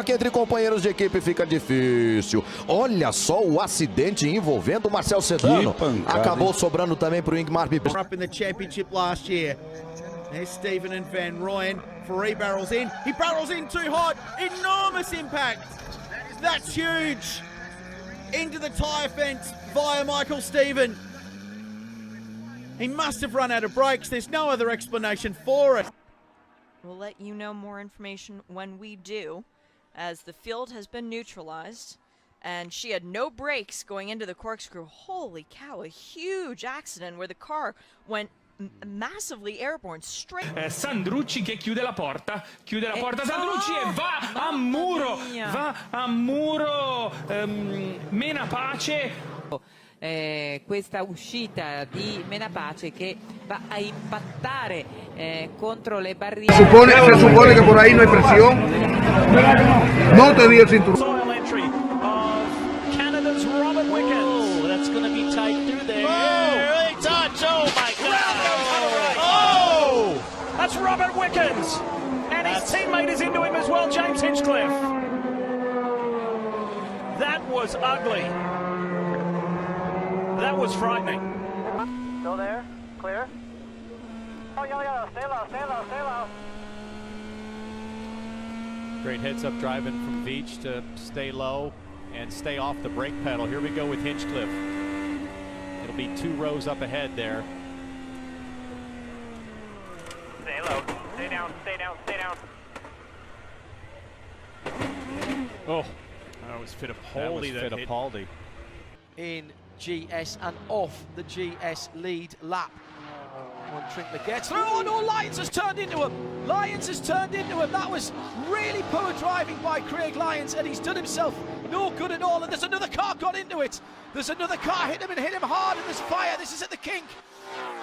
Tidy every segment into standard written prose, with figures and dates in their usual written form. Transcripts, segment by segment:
toque entre companheiros de equipe fica difícil. Olha só o acidente envolvendo o Marcel Sedano. Acabou sobrando também para o Ingmar Bibas. Up in the championship last year. There's Stephen and Van Rooyen. Ferrari barrels in. He barrels in too hot. Enormous impact. That's huge. Into the tyre fence via Michael Stephen. He must have run out of brakes. There's no other explanation for it. We'll let you know more information when we do, as the field has been neutralized, and she had no brakes going into the corkscrew. Holy cow, a huge accident where the car went massively airborne straight. Sandrucci che chiude la porta, Sandrucci e va a muro, Mena Pace. Questa uscita di Mena Pace che va a impattare contro le barriere. Se supone que por ahí no hay presión. No te di el cinturón. Soil entry of Canada's Robert Wickens. Oh, that's going to be tight through there. Oh, big touch. Oh my God. Oh, that's Robert Wickens. And his teammate is into him as well, James Hinchcliffe. That was ugly. That was frightening. Still there? Clear? Oh, yeah, stay low. Great heads up driving from Veach to stay low and stay off the brake pedal. Here we go with Hinchcliffe. It'll be 2 rows up ahead there. Stay low. Stay down. Oh, that was Fittipaldi. In GS and off the GS lead lap. When Trinkler gets through. Oh no, Lyons has turned into him. That was really poor driving by Craig Lyons, and he's done himself no good at all. And there's another car got into it. There's another car hit him hard, and there's fire. This is at the kink.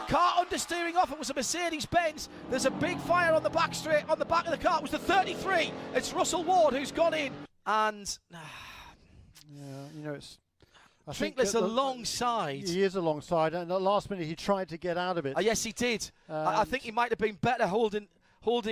Car understeering off. It was a Mercedes-Benz. There's a big fire on the back straight, on the back of the car. It was the 33. It's Russell Ward who's gone in. And Trinkler's alongside. He is alongside, and at the last minute he tried to get out of it. Yes, he did. I think he might have been better holding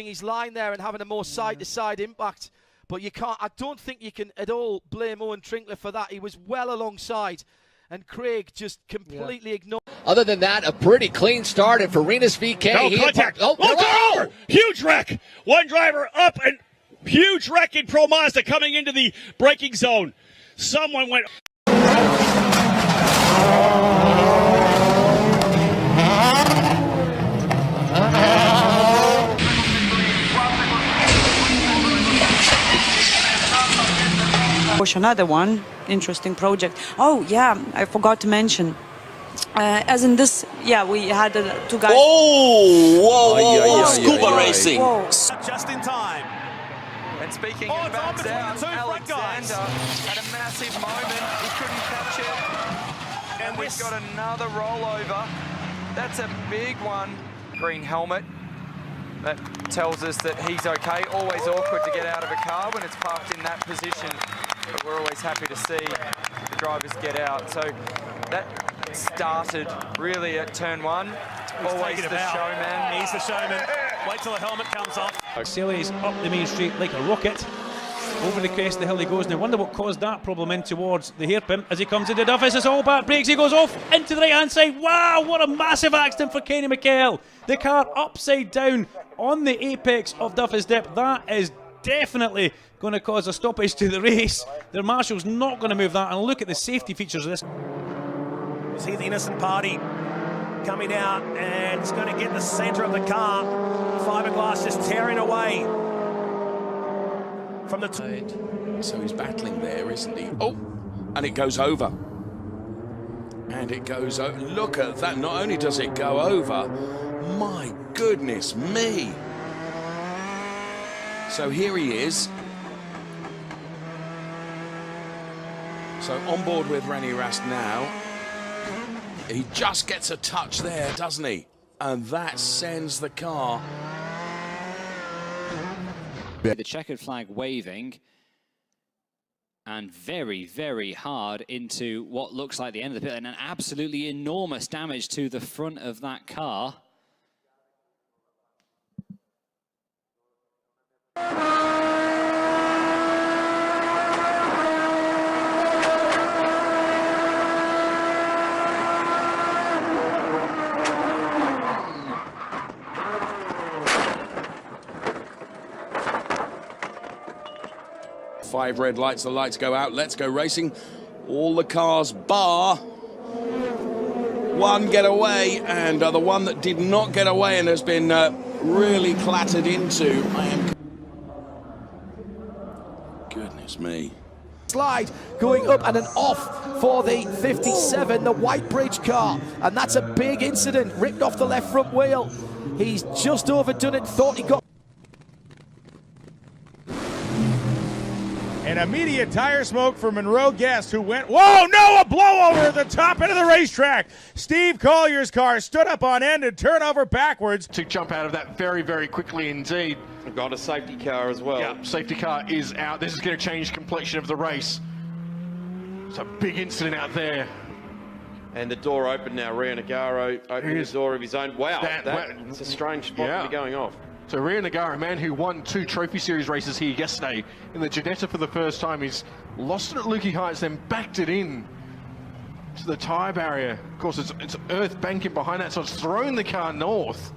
his line there and having a more side-to-side impact. But you can't. I don't think you can at all blame Owen Trinkler for that. He was well alongside, and Craig just completely ignored. Other than that, a pretty clean start, and for Renus VK, no contact. Oh, huge wreck. One driver up, and huge wreck in Pro Mazda coming into the braking zone. Someone went. Another one interesting project. Oh yeah, I forgot to mention. As in this, we had 2 guys. Whoa! Scuba racing. Just in time. And speaking of bad sound, Alexander had a massive moment. He couldn't catch it. And we've got another rollover. That's a big one. Green helmet. That tells us that he's okay. Always awkward to get out of a car when it's parked in that position. But we're always happy to see the drivers get out. So that started really at turn 1. Always the showman. He's the showman. Wait till the helmet comes off. Sailly's up the main straight like a rocket. Over the crest of the hill he goes, and I wonder what caused that problem in towards the hairpin as he comes into Duffus. It's all back brakes, he goes off into the right hand side. Wow, what a massive accident for Kenny McKell. The car upside down on the apex of Duffus Dip. That is definitely going to cause a stoppage to the race. The marshal's not going to move that, and look at the safety features of this. You see the innocent party coming out, and it's going to get the centre of the car. Fiberglass just tearing away from the so he's battling there, isn't he? Oh, and it goes over. And it goes over. Look at that. Not only does it go over, my goodness me. So here he is. So on board with Rennie Rast now. He just gets a touch there, doesn't he? And that sends the car. The checkered flag waving, and very, very hard into what looks like the end of the pit, and an absolutely enormous damage to the front of that car. 5 red lights, the lights go out. Let's Go Racing. All the cars bar one get away, and the one that did not get away and has been really clattered into. Goodness me. Slide going up and an off for the 57, the White Bridge car, and that's a big incident. Ripped off the left front wheel. He's just overdone it, thought he got. And immediate tire smoke for Monroe Guest, who went, whoa, no, a blowover at the top end of the racetrack. Steve Collier's car stood up on end and turned over backwards. To jump out of that very, very quickly indeed. We've got a safety car as well. Yeah, safety car is out. This is going to change the complexion of the race. It's a big incident out there. And the door open now. Rio Nagaro opening the door of his own. Wow, that's a strange spot to be going off. So Rio Nagaro, a man who won 2 Trophy Series races here yesterday in the Ginetta for the first time, he's lost it at Lukey Heights, then backed it in to the tyre barrier. Of course, it's earth banking behind that, so it's thrown the car north.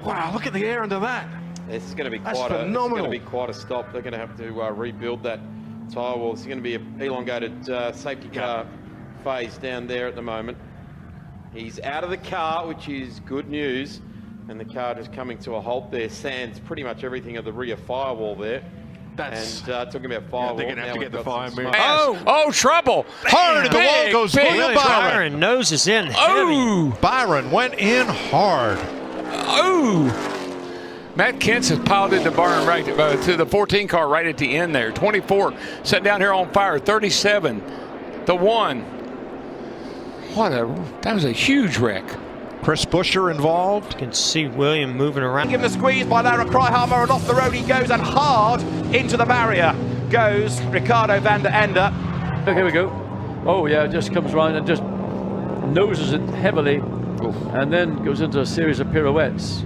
Wow, look at the air under that. This is going to be quite a stop. They're going to have to rebuild that tyre wall. It's going to be an elongated safety car phase down there at the moment. He's out of the car, which is good news. And the car just coming to a halt there. Sands pretty much everything of the rear firewall there. That's talking about firewall. They're going to have to get the fire moved. Oh, trouble. Hard the wall goes William Byron. Noses in. Oh, Byron went in hard. Oh. Matt Kent's has piled in the barn right to the 14 car right at the end there. 24 set down here on fire. 37. The 1. That was a huge wreck. Chris Buescher involved. You can see William moving around. Given the squeeze by Lara Kreihammer, and off the road he goes, and hard into the barrier goes Ricardo van der Ende. Okay, here we go. Oh yeah, it just comes round and just noses it heavily, and then goes into a series of pirouettes.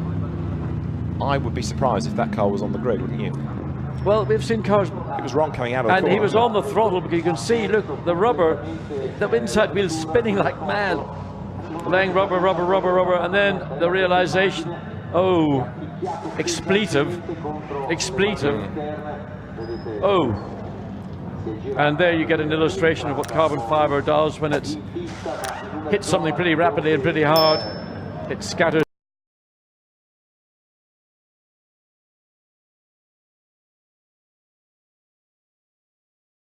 I would be surprised if that car was on the grid, wouldn't you? Well, we've seen cars. It was wrong coming out of the and corner. he was on the throttle, because you can see, look, the rubber, the inside wheel spinning like mad. Laying rubber, and then the realization, oh, expletive, oh. And there you get an illustration of what carbon fiber does when it hits something pretty rapidly and pretty hard. It scatters.